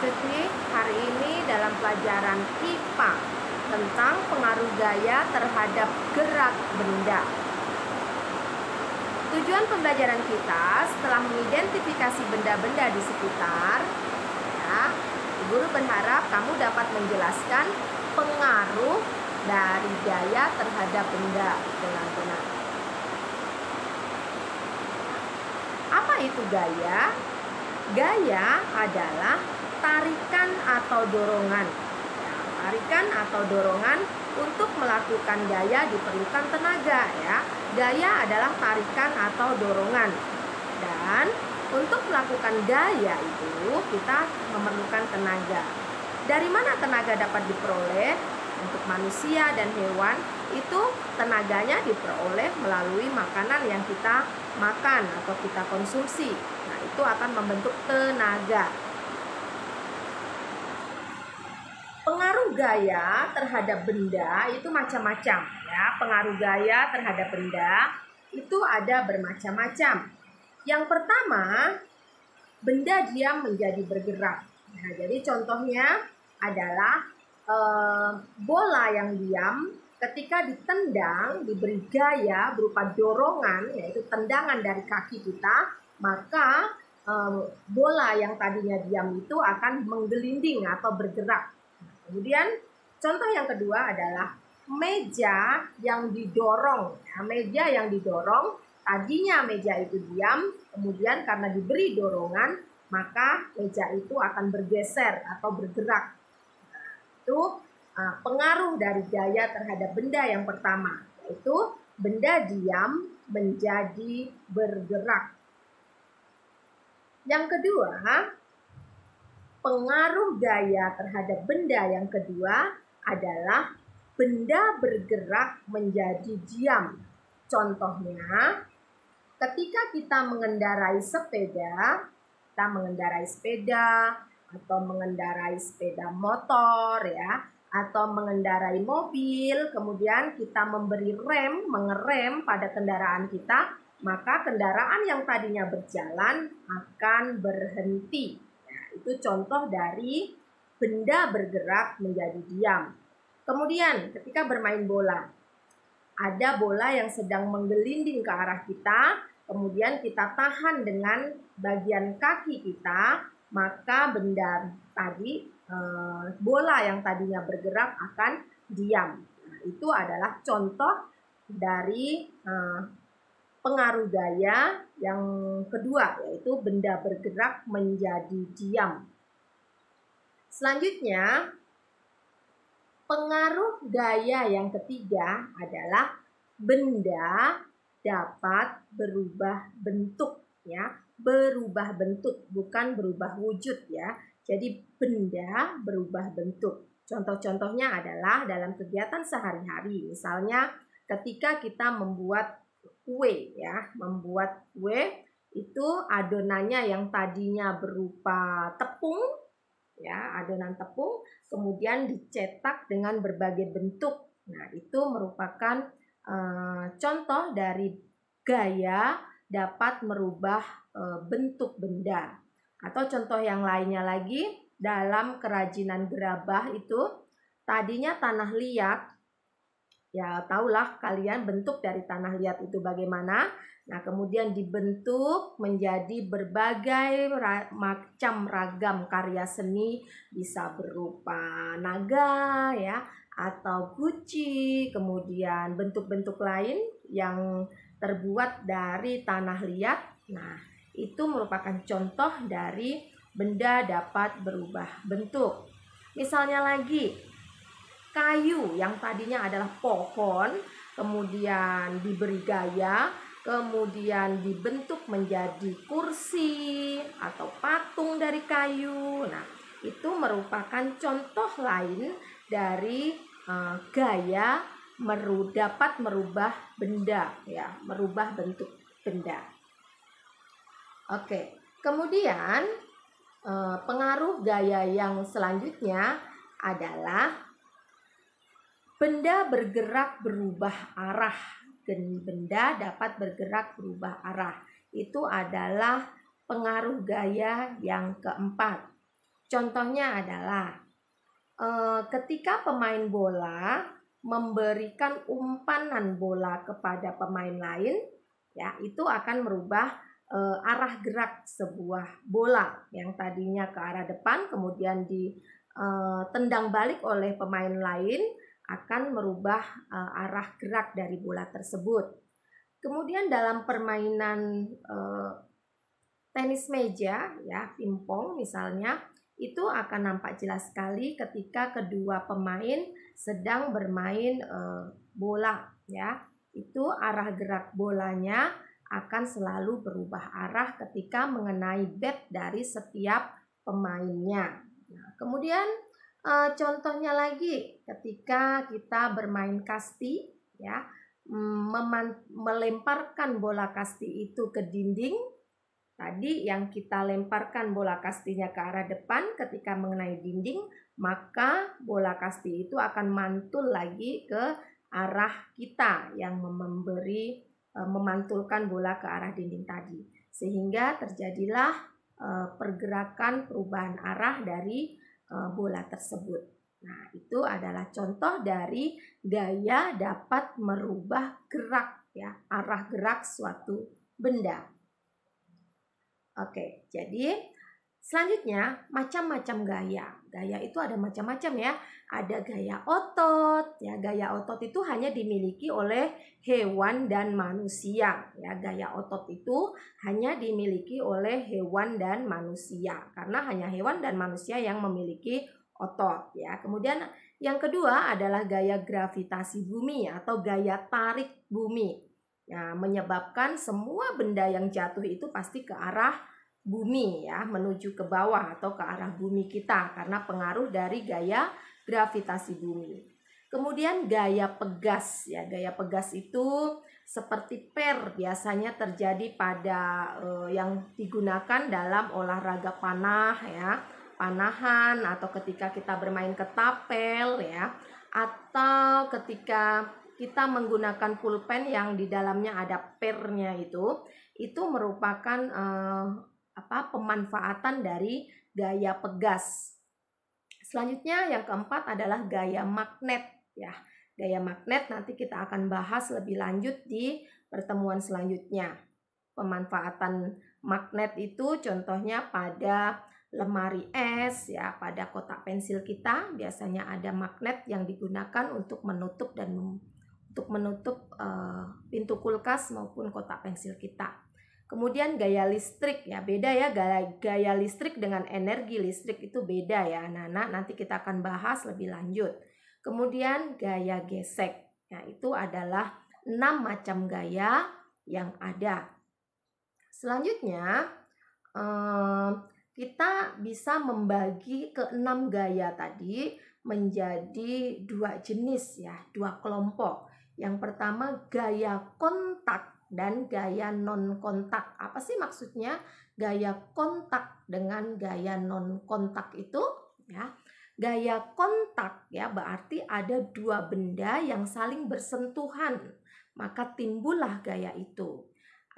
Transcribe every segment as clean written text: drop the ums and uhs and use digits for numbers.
mengikuti hari ini dalam pelajaran IPA tentang pengaruh gaya terhadap gerak benda. Tujuan pembelajaran kita setelah mengidentifikasi benda-benda di sekitar, ya, guru berharap kamu dapat menjelaskan pengaruh dari gaya terhadap benda dengan benar. Apa itu gaya? Gaya adalah tarikan atau dorongan. Ya, tarikan atau dorongan untuk melakukan gaya diperlukan tenaga. Ya, gaya adalah tarikan atau dorongan. Dan untuk melakukan gaya itu kita memerlukan tenaga. Dari mana tenaga dapat diperoleh? Untuk manusia dan hewan itu tenaganya diperoleh melalui makanan yang kita makan atau kita konsumsi. Nah, itu akan membentuk tenaga. Pengaruh gaya terhadap benda itu macam-macam, ya. Pengaruh gaya terhadap benda itu ada bermacam-macam. Yang pertama, benda diam menjadi bergerak. Nah, jadi contohnya adalah bola yang diam ketika ditendang diberi gaya berupa dorongan, yaitu tendangan dari kaki kita, maka bola yang tadinya diam itu akan menggelinding atau bergerak. Kemudian contoh yang kedua adalah meja yang didorong. Nah, meja yang didorong, tadinya meja itu diam, kemudian karena diberi dorongan, maka meja itu akan bergeser atau bergerak. Itu pengaruh dari gaya terhadap benda yang pertama, yaitu benda diam menjadi bergerak. Yang kedua, pengaruh gaya terhadap benda yang kedua adalah benda bergerak menjadi diam. Contohnya, ketika kita mengendarai sepeda, atau mengendarai sepeda motor, ya, atau mengendarai mobil, kemudian kita mengerem pada kendaraan kita, maka kendaraan yang tadinya berjalan akan berhenti. Ya, itu contoh dari benda bergerak menjadi diam. Kemudian ketika bermain bola, ada bola yang sedang menggelinding ke arah kita, kemudian kita tahan dengan bagian kaki kita, maka benda tadi, bola yang tadinya bergerak akan diam. Nah, itu adalah contoh dari pengaruh gaya yang kedua, yaitu benda bergerak menjadi diam. Selanjutnya, pengaruh gaya yang ketiga adalah benda dapat berubah bentuk, ya. Berubah bentuk, bukan berubah wujud, ya. Jadi benda berubah bentuk. Contoh-contohnya adalah dalam kegiatan sehari-hari. Misalnya ketika kita membuat kue, ya. Membuat kue itu adonannya yang tadinya berupa tepung, ya, adonan tepung, kemudian dicetak dengan berbagai bentuk. Nah, itu merupakan contoh dari gaya dapat merubah bentuk benda. Atau contoh yang lainnya lagi, dalam kerajinan gerabah itu tadinya tanah liat, ya tahulah kalian bentuk dari tanah liat itu bagaimana. Nah, kemudian dibentuk menjadi berbagai macam ragam karya seni, bisa berupa naga, ya, atau guci, kemudian bentuk-bentuk lain yang terbuat dari tanah liat. Nah, itu merupakan contoh dari benda dapat berubah bentuk. Misalnya lagi, kayu yang tadinya adalah pohon, kemudian diberi gaya, kemudian dibentuk menjadi kursi atau patung dari kayu. Nah, itu merupakan contoh lain dari gaya dapat merubah benda, ya, merubah bentuk benda. Oke, kemudian pengaruh gaya yang selanjutnya adalah benda bergerak berubah arah. Benda dapat bergerak berubah arah. Itu adalah pengaruh gaya yang keempat. Contohnya adalah ketika pemain bola memberikan umpanan bola kepada pemain lain, ya itu akan merubah arah gerak sebuah bola yang tadinya ke arah depan kemudian ditendang balik oleh pemain lain, akan merubah arah gerak dari bola tersebut. Kemudian dalam permainan tenis meja, ya pingpong misalnya, itu akan nampak jelas sekali ketika kedua pemain sedang bermain bola, ya. Itu arah gerak bolanya akan selalu berubah arah ketika mengenai bat dari setiap pemainnya. Nah, kemudian contohnya lagi ketika kita bermain kasti, ya, melemparkan bola kasti itu ke dinding. Tadi yang kita lemparkan bola kastinya ke arah depan, ketika mengenai dinding, maka bola kasti itu akan mantul lagi ke arah kita yang memantulkan bola ke arah dinding tadi. Sehingga terjadilah pergerakan perubahan arah dari bola tersebut. Nah, itu adalah contoh dari gaya dapat merubah gerak, ya, arah gerak suatu benda. Oke, jadi selanjutnya macam-macam gaya. Gaya itu ada macam-macam, ya. Ada gaya otot, ya. Gaya otot itu hanya dimiliki oleh hewan dan manusia, ya. Gaya otot itu hanya dimiliki oleh hewan dan manusia karena hanya hewan dan manusia yang memiliki otot, ya. Kemudian yang kedua adalah gaya gravitasi bumi atau gaya tarik bumi. Nah, menyebabkan semua benda yang jatuh itu pasti ke arah bumi, ya, menuju ke bawah atau ke arah bumi kita karena pengaruh dari gaya gravitasi bumi. Kemudian gaya pegas, ya. Gaya pegas itu seperti per biasanya terjadi pada yang digunakan dalam olahraga panah, ya. Panahan atau ketika kita bermain ketapel, ya. Atau ketika kita menggunakan pulpen yang di dalamnya ada pernya itu merupakan pemanfaatan dari gaya pegas. Selanjutnya yang keempat adalah gaya magnet, ya. Gaya magnet nanti kita akan bahas lebih lanjut di pertemuan selanjutnya. Pemanfaatan magnet itu contohnya pada lemari es, ya, pada kotak pensil kita biasanya ada magnet yang digunakan untuk menutup pintu kulkas maupun kotak pensil kita. Kemudian gaya listrik, ya, beda, ya. Gaya listrik dengan energi listrik itu beda, ya anak-anak. Nanti kita akan bahas lebih lanjut. Kemudian gaya gesek, ya, itu adalah 6 macam gaya yang ada. Selanjutnya kita bisa membagi ke 6 gaya tadi menjadi 2 jenis, ya, 2 kelompok. Yang pertama gaya kontak dan gaya non kontak. Apa sih maksudnya gaya kontak dengan gaya non kontak itu, ya? Gaya kontak, ya, berarti ada 2 benda yang saling bersentuhan, maka timbullah gaya itu.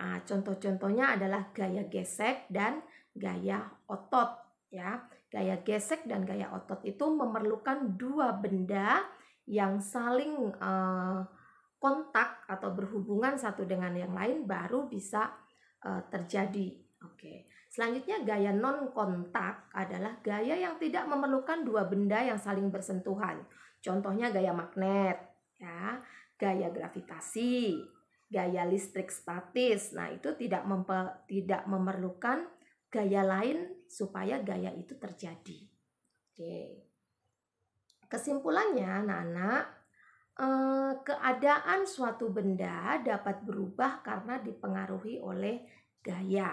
Contoh-contohnya adalah gaya gesek dan gaya otot, ya. Gaya gesek dan gaya otot itu memerlukan 2 benda yang saling kontak atau berhubungan satu dengan yang lain baru bisa terjadi. Oke. Selanjutnya gaya non kontak adalah gaya yang tidak memerlukan 2 benda yang saling bersentuhan. Contohnya gaya magnet, ya, gaya gravitasi, gaya listrik statis. Nah, itu tidak memerlukan gaya lain supaya gaya itu terjadi. Oke. Kesimpulannya, anak-anak, keadaan suatu benda dapat berubah karena dipengaruhi oleh gaya,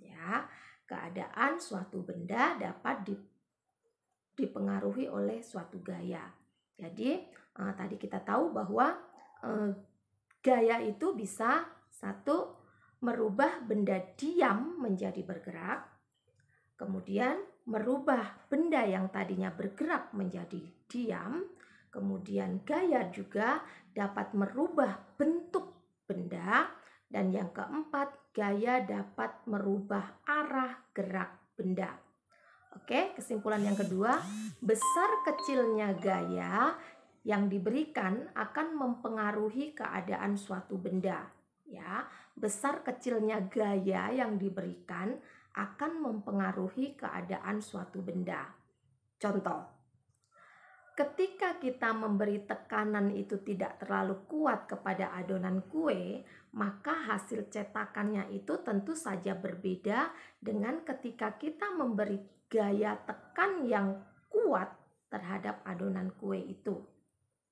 ya. Keadaan suatu benda dapat dipengaruhi oleh suatu gaya. Jadi tadi kita tahu bahwa gaya itu bisa, 1, merubah benda diam menjadi bergerak, kemudian merubah benda yang tadinya bergerak menjadi diam, kemudian gaya juga dapat merubah bentuk benda, dan yang keempat, gaya dapat merubah arah gerak benda. Oke, kesimpulan yang kedua, besar kecilnya gaya yang diberikan akan mempengaruhi keadaan suatu benda. Ya, besar kecilnya gaya yang diberikan akan mempengaruhi keadaan suatu benda. Contoh, ketika kita memberi tekanan itu tidak terlalu kuat kepada adonan kue, maka hasil cetakannya itu tentu saja berbeda dengan ketika kita memberi gaya tekan yang kuat terhadap adonan kue itu.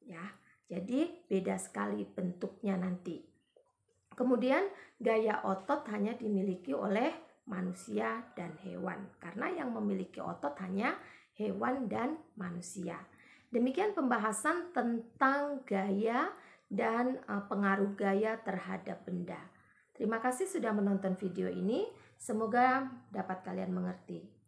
Ya, jadi beda sekali bentuknya nanti. Kemudian gaya otot hanya dimiliki oleh manusia dan hewan, karena yang memiliki otot hanya hewan dan manusia. Demikian pembahasan tentang gaya dan pengaruh gaya terhadap benda. Terima kasih sudah menonton video ini. Semoga dapat kalian mengerti.